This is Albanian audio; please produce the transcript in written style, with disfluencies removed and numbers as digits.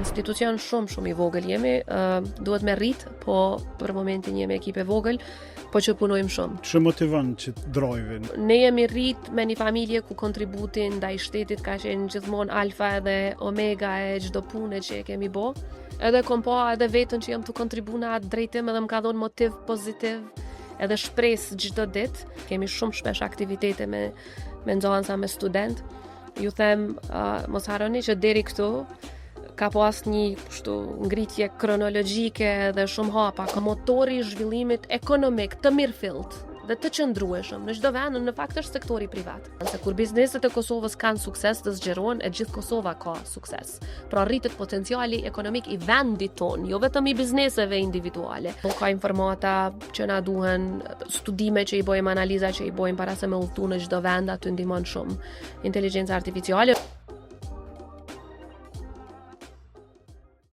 institucion shumë i vogël jemi, duhet me rrit, po për momentin jemi ekip e vogël, po që punojmë shumë. Ç'e motivon që të drojvin? Ne jemi rrit me një familje ku kontributin ndaj shtetit ka qenë gjithmonë alfa dhe omega e çdo pune që e kemi bo. Edhe kom pa edhe vetën që jam të kontribu në atë drejtim edhe më ka dhënë motiv pozitiv edhe shpresë çdo ditë. Kemi shumë shpesh aktivitete me nxënësa, me student. Ju them, mos harroni që deri këtu ka pas një ngritje kronologjike dhe shumë hapa, ka motori i zhvillimit ekonomik të mirëfillt dhe të qëndrueshëm në çdo vend, në fakt është sektori privat. Se kur bizneset e Kosovës kanë sukses të zgjerohen, e gjithë Kosova ka sukses. Pra rritet potenciali ekonomik i vendit ton, jo vetëm i bizneseve individuale. Ka informata që na duhen, studime që i bojmë, analiza që i bojmë para se me udhëtu në çdo vend, aty ndihmon shumë inteligjenca artificiale.